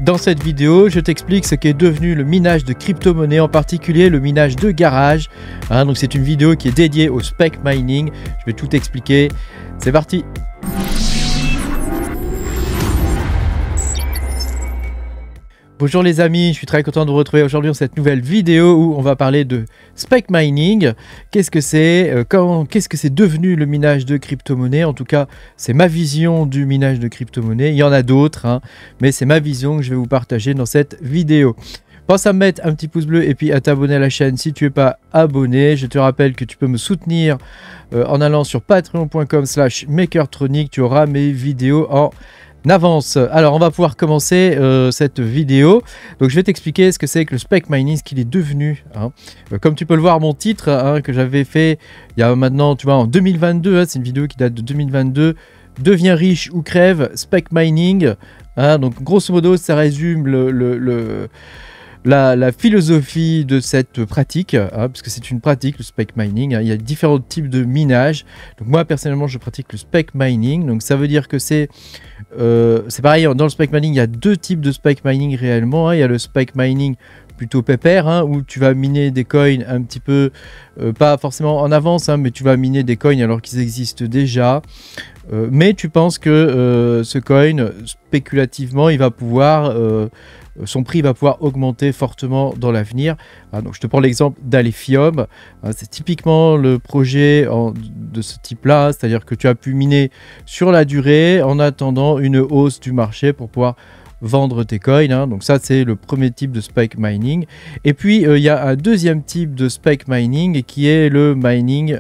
Dans cette vidéo, je t'explique ce qu'est devenu le minage de crypto-monnaies, en particulier le minage de garage. Donc c'est une vidéo qui est dédiée au spec mining. Je vais tout expliquer. C'est parti! Bonjour les amis, je suis très content de vous retrouver aujourd'hui dans cette nouvelle vidéo où on va parler de spec mining. Qu'est-ce que c'est? Qu'est-ce que c'est devenu le minage de crypto-monnaie? En tout cas, c'est ma vision du minage de crypto-monnaie. Il y en a d'autres, mais c'est ma vision que je vais vous partager dans cette vidéo. Pense à me mettre un petit pouce bleu et puis à t'abonner à la chaîne si tu n'es pas abonné. Je te rappelle que tu peux me soutenir en allant sur patreon.com/makertronic. Tu auras mes vidéos en avance. Alors on va pouvoir commencer cette vidéo. Donc je vais t'expliquer ce que c'est que le spec mining, ce qu'il est devenu. Comme tu peux le voir, mon titre que j'avais fait il y a maintenant, tu vois, en 2022, c'est une vidéo qui date de 2022. Deviens riche ou crève, spec mining. Donc grosso modo, ça résume la philosophie de cette pratique, parce que c'est une pratique, le spec mining. Il y a différents types de minage. Donc moi personnellement, je pratique le spec mining. Donc ça veut dire que c'est pareil, dans le spec mining, il y a deux types de spec mining réellement. Il y a le spec mining plutôt pépère, où tu vas miner des coins un petit peu, pas forcément en avance, mais tu vas miner des coins alors qu'ils existent déjà. Mais tu penses que ce coin, spéculativement, il va pouvoir... son prix va pouvoir augmenter fortement dans l'avenir. Donc je te prends l'exemple d'Alephium. C'est typiquement le projet de ce type-là, c'est-à-dire que tu as pu miner sur la durée en attendant une hausse du marché pour pouvoir vendre tes coins. Donc ça, c'est le premier type de spec mining. Et puis, il y a un deuxième type de spec mining qui est le mining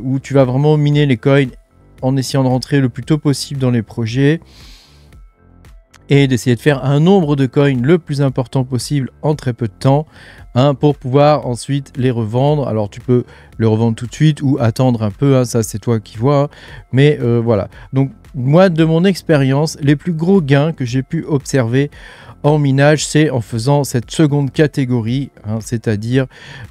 où tu vas vraiment miner les coins en essayant de rentrer le plus tôt possible dans les projets et d'essayer de faire un nombre de coins le plus important possible en très peu de temps, pour pouvoir ensuite les revendre. Alors tu peux le revendre tout de suite ou attendre un peu, ça c'est toi qui vois, mais voilà. Donc moi, de mon expérience, les plus gros gains que j'ai pu observer en minage, c'est en faisant cette seconde catégorie, c'est-à-dire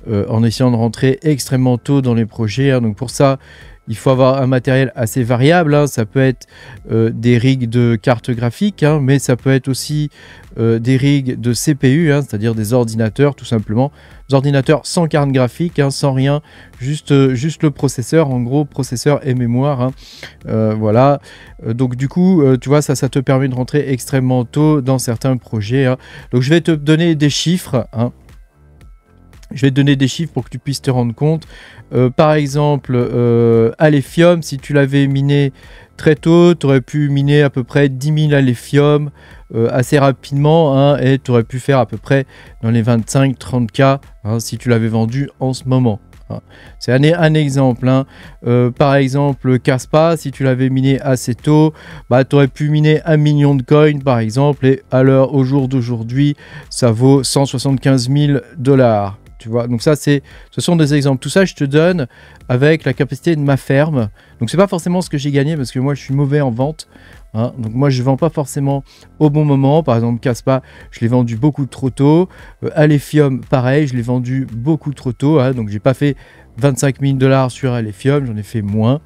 en essayant de rentrer extrêmement tôt dans les projets. Donc pour ça, il faut avoir un matériel assez variable. Ça peut être des rigs de cartes graphiques, mais ça peut être aussi des rigs de CPU, c'est-à-dire des ordinateurs tout simplement. Des ordinateurs sans carte graphique, sans rien, juste le processeur, en gros processeur et mémoire. Voilà. Donc du coup, tu vois, ça te permet de rentrer extrêmement tôt dans certains projets. Donc je vais te donner des chiffres. Je vais te donner des chiffres pour que tu puisses te rendre compte. Par exemple, Alephium, si tu l'avais miné très tôt, tu aurais pu miner à peu près 10 000 Alephium assez rapidement, et tu aurais pu faire à peu près dans les 25-30K si tu l'avais vendu en ce moment. C'est un exemple. Par exemple, Kaspa, si tu l'avais miné assez tôt, tu aurais pu miner 1 million de coins par exemple, et à l'heure, au jour d'aujourd'hui, ça vaut 175 000 $. Tu vois, donc ça, ce sont des exemples. Tout ça, je te donne avec la capacité de ma ferme. Donc c'est pas forcément ce que j'ai gagné parce que moi, je suis mauvais en vente. Donc moi, je vends pas forcément au bon moment. Par exemple, Kaspa, je l'ai vendu beaucoup trop tôt. Alephium, pareil, je l'ai vendu beaucoup trop tôt. Donc j'ai pas fait 25 000 $ sur Alephium, j'en ai fait moins.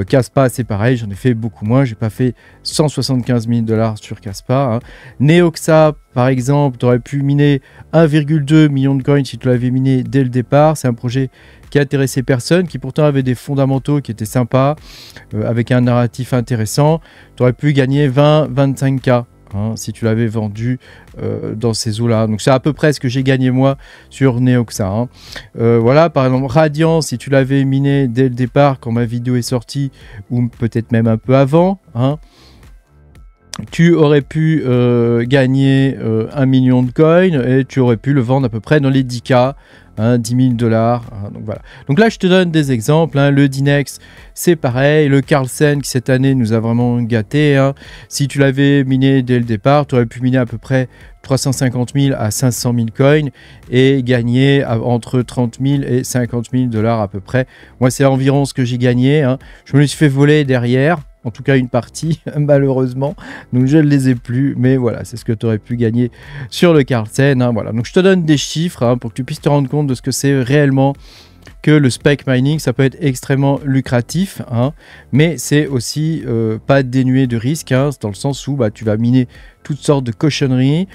Kaspa, c'est pareil, j'en ai fait beaucoup moins. J'ai pas fait 175 000 $ sur Kaspa. Neoxa, par exemple, tu aurais pu miner 1,2 million de coins si tu l'avais miné dès le départ. C'est un projet qui intéressait personne, qui pourtant avait des fondamentaux qui étaient sympas, avec un narratif intéressant. Tu aurais pu gagner 20-25K. Si tu l'avais vendu dans ces eaux-là. Donc c'est à peu près ce que j'ai gagné moi sur Neoxa. Voilà, par exemple, Radiant, si tu l'avais miné dès le départ, quand ma vidéo est sortie, ou peut-être même un peu avant, tu aurais pu gagner 1 million de coins et tu aurais pu le vendre à peu près dans les 10K. 10 000 $. Donc voilà. Donc là, je te donne des exemples. Le Dinex, c'est pareil. Le Carlsen, qui cette année nous a vraiment gâté. Si tu l'avais miné dès le départ, tu aurais pu miner à peu près 350 000 à 500 000 coins et gagner entre 30 000 et 50 000 $ à peu près. Moi, c'est environ ce que j'ai gagné. Je me suis fait voler derrière. En tout cas une partie, malheureusement, donc je ne les ai plus, mais voilà, c'est ce que tu aurais pu gagner sur le Carlsen. Voilà. Donc je te donne des chiffres pour que tu puisses te rendre compte de ce que c'est réellement que le spec mining. Ça peut être extrêmement lucratif, mais c'est aussi pas dénué de risque, dans le sens où tu vas miner toutes sortes de cochonneries,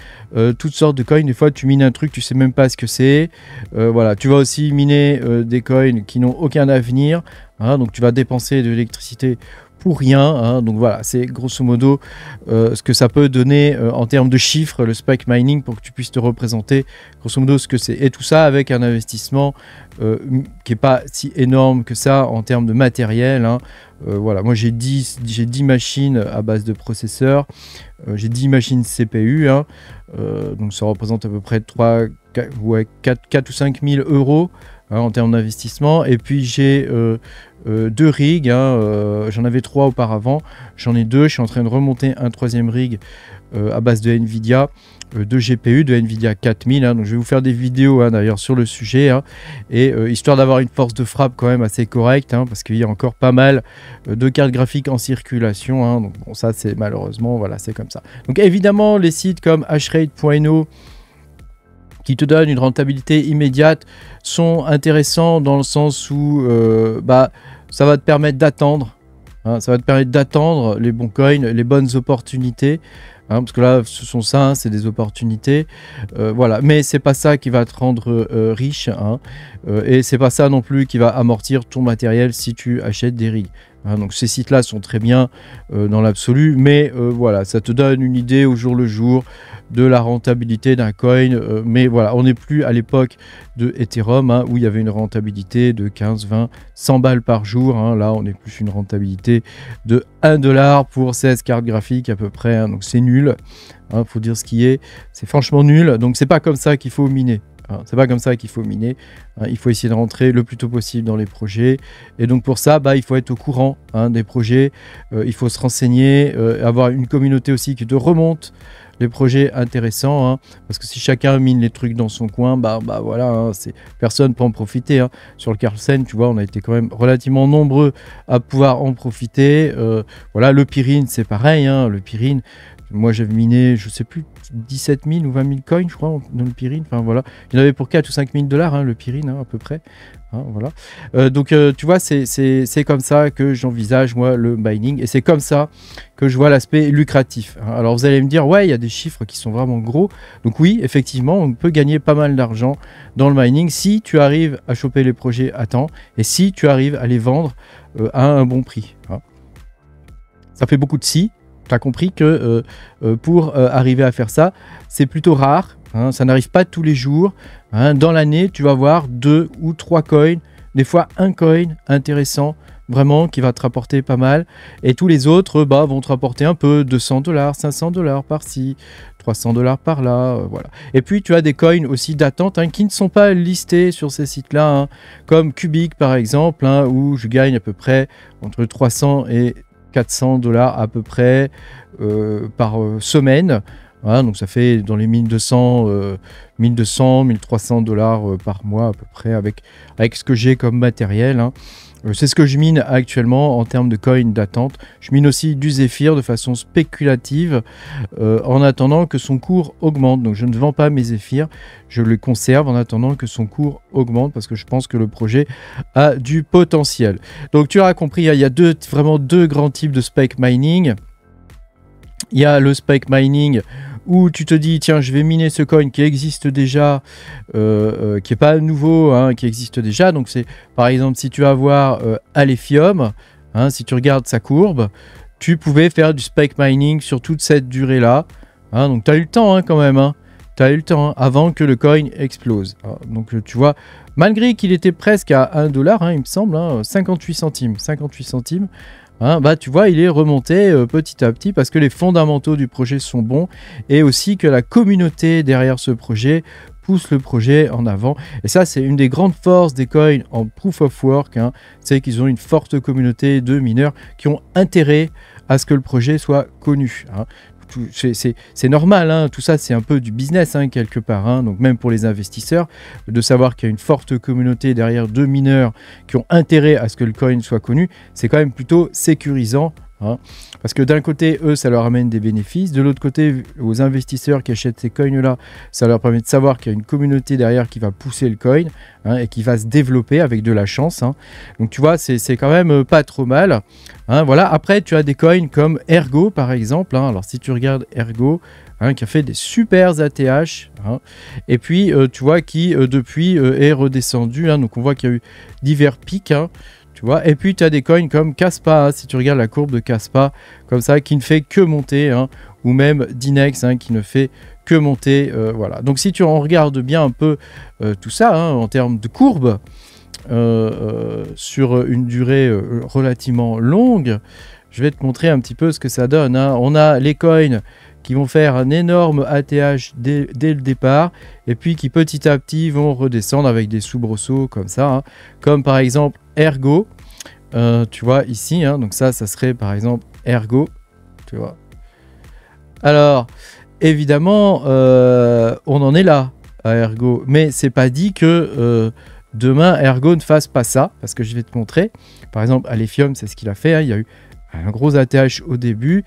toutes sortes de coins. Des fois, tu mines un truc, tu sais même pas ce que c'est. Voilà, tu vas aussi miner des coins qui n'ont aucun avenir. Hein, donc, tu vas dépenser de l'électricité pour rien. Hein, donc voilà, c'est grosso modo ce que ça peut donner en termes de chiffres, le spike mining, pour que tu puisses te représenter grosso modo ce que c'est. Et tout ça avec un investissement qui n'est pas si énorme que ça en termes de matériel. Hein. Voilà, moi j'ai 10 machines à base de processeurs, j'ai 10 machines CPU, hein, donc ça représente à peu près 4 ou 5 000 euros. Hein, en termes d'investissement. Et puis j'ai 2 rigs, hein, j'en avais 3 auparavant, j'en ai 2, je suis en train de remonter un 3e rig à base de Nvidia, de GPU, de Nvidia 4000, hein, donc je vais vous faire des vidéos hein, d'ailleurs sur le sujet, hein, et histoire d'avoir une force de frappe quand même assez correcte, hein, parce qu'il y a encore pas mal de cartes graphiques en circulation, hein, donc bon, ça c'est malheureusement, voilà, c'est comme ça. Donc évidemment les sites comme Hashrate.no qui te donnent une rentabilité immédiate sont intéressants dans le sens où ça va te permettre d'attendre. Hein, ça va te permettre d'attendre les bons coins, les bonnes opportunités. Hein, parce que là, ce sont ça, hein, c'est des opportunités. Voilà. Mais c'est pas ça qui va te rendre riche. Hein, et c'est pas ça non plus qui va amortir ton matériel si tu achètes des rigs. Hein, donc ces sites-là sont très bien dans l'absolu. Mais voilà, ça te donne une idée au jour le jour de la rentabilité d'un coin, mais voilà, on n'est plus à l'époque de Ethereum, hein, où il y avait une rentabilité de 15, 20, 100 balles par jour, hein. Là on est plus une rentabilité de 1 dollar pour 16 cartes graphiques à peu près, hein. Donc c'est nul, hein, faut dire ce qui est, c'est franchement nul, donc c'est pas comme ça qu'il faut miner. Hein, c'est pas comme ça qu'il faut miner, hein, il faut essayer de rentrer le plus tôt possible dans les projets, et donc pour ça il faut être au courant hein, des projets, il faut se renseigner, avoir une communauté aussi qui te remonte les projets intéressants, hein, parce que si chacun mine les trucs dans son coin, voilà, hein, personne peut en profiter. Hein. Sur le Carlsen, tu vois, on a été quand même relativement nombreux à pouvoir en profiter. Voilà, le Pyrrhine, c'est pareil, hein, le Pyrrhine, moi j'avais miné, je sais plus, 17 000 ou 20 000 coins, je crois, dans le Pyrrhine. Enfin voilà, il y en avait pour 4 ou 5 000 dollars, hein, le Pyrrhine, hein, à peu près. Hein, voilà. Donc tu vois, c'est comme ça que j'envisage moi le mining, et c'est comme ça que je vois l'aspect lucratif. Hein. Alors vous allez me dire, ouais, il y a des chiffres qui sont vraiment gros. Donc oui, effectivement, on peut gagner pas mal d'argent dans le mining si tu arrives à choper les projets à temps et si tu arrives à les vendre à un bon prix. Hein. Ça fait beaucoup de si. Tu as compris que pour arriver à faire ça, c'est plutôt rare. Hein, ça n'arrive pas tous les jours. Hein, dans l'année, tu vas avoir 2 ou 3 coins, des fois un coin intéressant, vraiment, qui va te rapporter pas mal. Et tous les autres vont te rapporter un peu, 200 dollars, 500 dollars par-ci, 300 dollars par-là. Voilà. Et puis, tu as des coins aussi d'attente hein, qui ne sont pas listés sur ces sites-là, hein, comme Cubic par exemple, hein, où je gagne à peu près entre 300 et 400 dollars à peu près par semaine. Voilà, donc ça fait dans les 1200, 1300 dollars par mois à peu près avec ce que j'ai comme matériel. Hein. C'est ce que je mine actuellement en termes de coins d'attente. Je mine aussi du Zephyr de façon spéculative en attendant que son cours augmente. Donc je ne vends pas mes Zephyr, je les conserve en attendant que son cours augmente parce que je pense que le projet a du potentiel. Donc tu auras compris, il y a vraiment deux grands types de spike mining. Il y a le spike mining où tu te dis, tiens, je vais miner ce coin qui existe déjà, qui n'est pas nouveau, hein, qui existe déjà. Donc, c'est par exemple, si tu vas voir Alephium, hein, si tu regardes sa courbe, tu pouvais faire du spike mining sur toute cette durée-là. Hein, donc, tu as eu le temps hein, quand même. Hein, tu as eu le temps hein, avant que le coin explose. Alors, donc, tu vois, malgré qu'il était presque à 1 dollar, hein, il me semble, hein, 58 centimes. 58 centimes. Hein, tu vois, il est remonté petit à petit parce que les fondamentaux du projet sont bons et aussi que la communauté derrière ce projet pousse le projet en avant. Et ça, c'est une des grandes forces des coins en Proof of Work. Hein, c'est qu'ils ont une forte communauté de mineurs qui ont intérêt à ce que le projet soit connu. Hein. C'est normal, hein, tout ça c'est un peu du business hein, quelque part, hein, donc même pour les investisseurs, de savoir qu'il y a une forte communauté derrière de mineurs qui ont intérêt à ce que le coin soit connu, c'est quand même plutôt sécurisant hein. Parce que d'un côté, eux, ça leur amène des bénéfices. De l'autre côté, aux investisseurs qui achètent ces coins-là, ça leur permet de savoir qu'il y a une communauté derrière qui va pousser le coin, hein, et qui va se développer avec de la chance, hein. Donc tu vois, c'est quand même pas trop mal, hein, voilà. Après, tu as des coins comme Ergo, par exemple, hein. Alors si tu regardes Ergo, hein, qui a fait des super ATH, hein, et puis tu vois qui depuis est redescendu, hein. Donc on voit qu'il y a eu divers pics, hein, tu vois. Et puis tu as des coins comme Kaspa, hein, si tu regardes la courbe de Kaspa comme ça, qui ne fait que monter, hein, ou même Dinex, hein, qui ne fait que monter, voilà. Donc si tu en regardes bien un peu tout ça, hein, en termes de courbe, sur une durée relativement longue, je vais te montrer un petit peu ce que ça donne, hein. On a les coins qui vont faire un énorme ATH dès le départ, et puis qui petit à petit vont redescendre avec des soubresauts comme ça, hein. Comme par exemple Ergo, tu vois ici, hein, donc ça serait par exemple Ergo, tu vois. Alors évidemment, on en est là à Ergo, mais c'est pas dit que demain Ergo ne fasse pas ça, parce que je vais te montrer. Par exemple, Alephium, c'est ce qu'il a fait, hein. Il y a eu un gros ATH au début,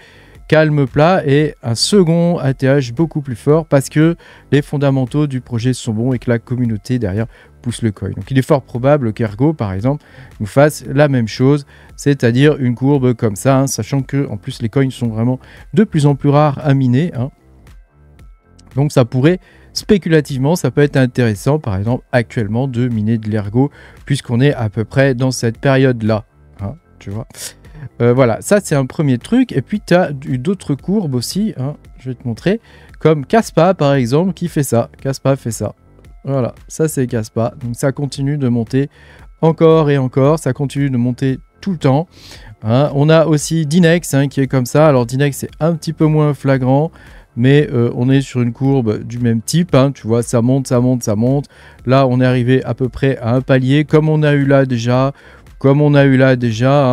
calme plat, et un second ATH beaucoup plus fort, parce que les fondamentaux du projet sont bons et que la communauté derrière pousse le coin. Donc il est fort probable qu'Ergo, par exemple, nous fasse la même chose, c'est-à-dire une courbe comme ça, hein, sachant que en plus les coins sont vraiment de plus en plus rares à miner, hein. Donc ça pourrait, spéculativement, ça peut être intéressant, par exemple, actuellement, de miner de l'Ergo, puisqu'on est à peu près dans cette période-là, hein, tu vois. Voilà, ça c'est un premier truc. Et puis tu as eu d'autres courbes aussi, hein, je vais te montrer, comme Kaspa par exemple, qui fait ça. Kaspa fait ça. Voilà, ça c'est Kaspa. Donc ça continue de monter encore et encore, ça continue de monter tout le temps, hein. On a aussi Dinex, hein, qui est comme ça. Alors Dinex c'est un petit peu moins flagrant, mais on est sur une courbe du même type, hein, tu vois, ça monte, ça monte, ça monte. Là on est arrivé à peu près à un palier, comme on a eu là déjà,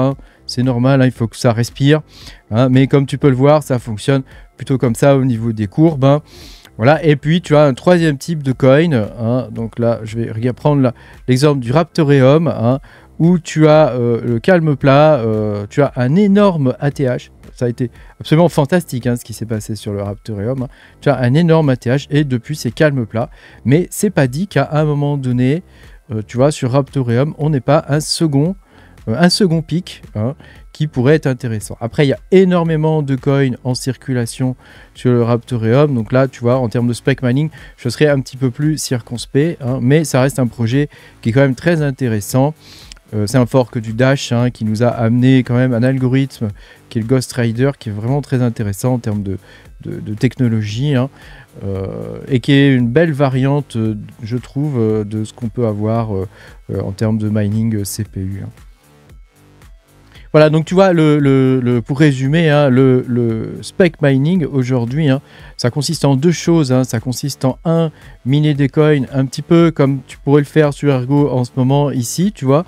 hein. C'est normal, hein, il faut que ça respire, hein, mais comme tu peux le voir, ça fonctionne plutôt comme ça au niveau des courbes, hein. Voilà. Et puis tu as un troisième type de coin, hein. Donc là, je vais prendre l'exemple du Raptoreum, hein, où tu as le calme plat, tu as un énorme ATH. Ça a été absolument fantastique, hein, ce qui s'est passé sur le Raptoreum, hein. Tu as un énorme ATH et depuis c'est calme plat. Mais c'est pas dit qu'à un moment donné, tu vois, sur Raptoreum, on n'ait pas un second pic, hein, qui pourrait être intéressant. Après, il y a énormément de coins en circulation sur le Raptoreum. Donc là, tu vois, en termes de spec mining, je serais un petit peu plus circonspect, hein, mais ça reste un projet qui est quand même très intéressant. C'est un fork du Dash, hein, qui nous a amené quand même un algorithme qui est le Ghost Rider, qui est vraiment très intéressant en termes de technologie, hein, et qui est une belle variante, je trouve, de ce qu'on peut avoir en termes de mining CPU, hein. Voilà, donc tu vois, pour résumer, hein, le spec mining aujourd'hui, hein, ça consiste en deux choses, hein. Ça consiste en miner des coins un petit peu comme tu pourrais le faire sur Ergo en ce moment ici, tu vois,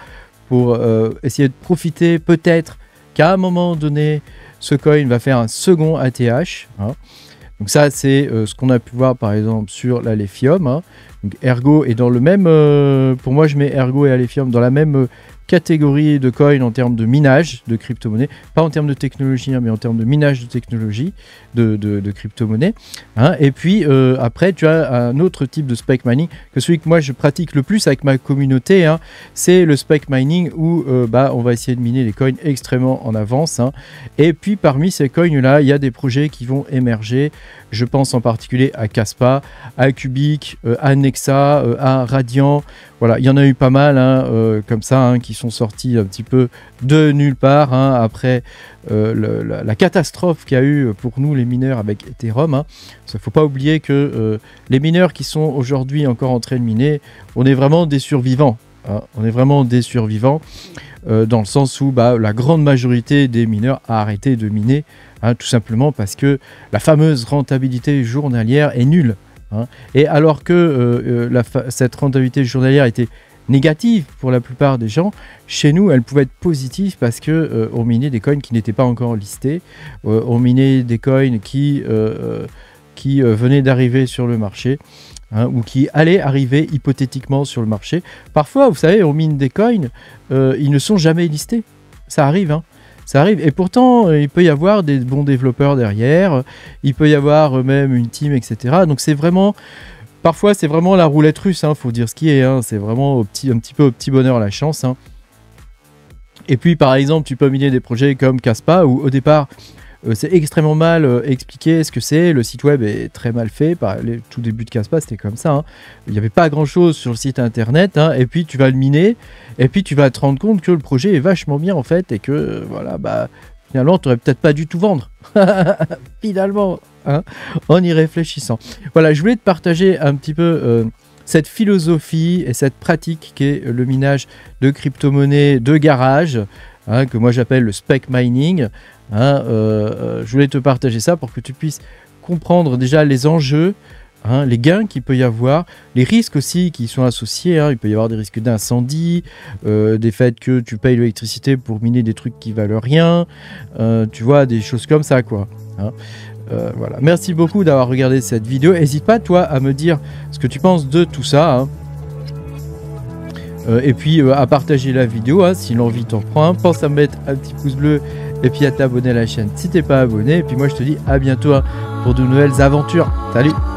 pour essayer de profiter peut-être qu'à un moment donné, ce coin va faire un second ATH, hein. Donc ça, c'est ce qu'on a pu voir par exemple sur l'Alephium, hein. Donc Ergo est dans le même, pour moi je mets Ergo et Alephium dans la même catégorie de coins en termes de minage de crypto-monnaie, pas en termes de technologie, hein, mais en termes de minage de technologie de crypto-monnaie, hein. Et puis après tu as un autre type de spec mining que celui que moi je pratique le plus avec ma communauté, hein. C'est le spec mining où on va essayer de miner les coins extrêmement en avance, hein. Et puis parmi ces coins là, il y a des projets qui vont émerger. Je pense en particulier à Kaspa, à Cubic, à Nexa, à Radiant. Voilà, il y en a eu pas mal, hein, comme ça, hein, qui sont sortis un petit peu de nulle part, hein, après la catastrophe qu'il y a eu pour nous les mineurs avec Ethereum, hein. Il ne faut pas oublier que les mineurs qui sont aujourd'hui encore en train de miner, on est vraiment des survivants, hein. On est vraiment des survivants, dans le sens où la grande majorité des mineurs a arrêté de miner, hein, tout simplement parce que la fameuse rentabilité journalière est nulle, hein. Et alors que cette rentabilité journalière était négative pour la plupart des gens, chez nous elle pouvait être positive parce que on minait des coins qui n'étaient pas encore listés, on minait des coins qui venaient d'arriver sur le marché, hein, ou qui allaient arriver hypothétiquement sur le marché. Parfois, vous savez, on mine des coins, ils ne sont jamais listés, ça arrive, hein. Ça arrive. Et pourtant, il peut y avoir des bons développeurs derrière. Il peut y avoir même une team, etc. Donc c'est vraiment... Parfois, c'est vraiment la roulette russe, hein, faut dire ce qui est. Hein. C'est vraiment un petit peu au petit bonheur la chance. Hein. Et puis, par exemple, tu peux miner des projets comme Caspa, où au départ, c'est extrêmement mal expliqué ce que c'est. Le site web est très mal fait. Le tout début de Caspa, c'était comme ça. Hein. Il n'y avait pas grand-chose sur le site internet. Hein. Et puis, tu vas le miner. Et puis, tu vas te rendre compte que le projet est vachement bien, en fait. Et que, voilà, bah, finalement, tu n'aurais peut-être pas dû tout vendre. Finalement, hein, en y réfléchissant. Voilà, je voulais te partager un petit peu cette philosophie et cette pratique qu'est le minage de crypto-monnaies de garage, hein, que moi j'appelle le spec mining. Hein, je voulais te partager ça pour que tu puisses comprendre déjà les enjeux, hein, les gains qu'il peut y avoir, les risques aussi qui sont associés. Hein, il peut y avoir des risques d'incendie, des faits que tu payes l'électricité pour miner des trucs qui valent rien, tu vois, des choses comme ça, quoi. Hein. Voilà. Merci beaucoup d'avoir regardé cette vidéo. N'hésite pas, toi, à me dire ce que tu penses de tout ça. Hein. Et puis à partager la vidéo hein, si l'envie t'en prend. Pense à me mettre un petit pouce bleu et puis à t'abonner à la chaîne si t'es pas abonné. Et puis moi, je te dis à bientôt hein, pour de nouvelles aventures. Salut!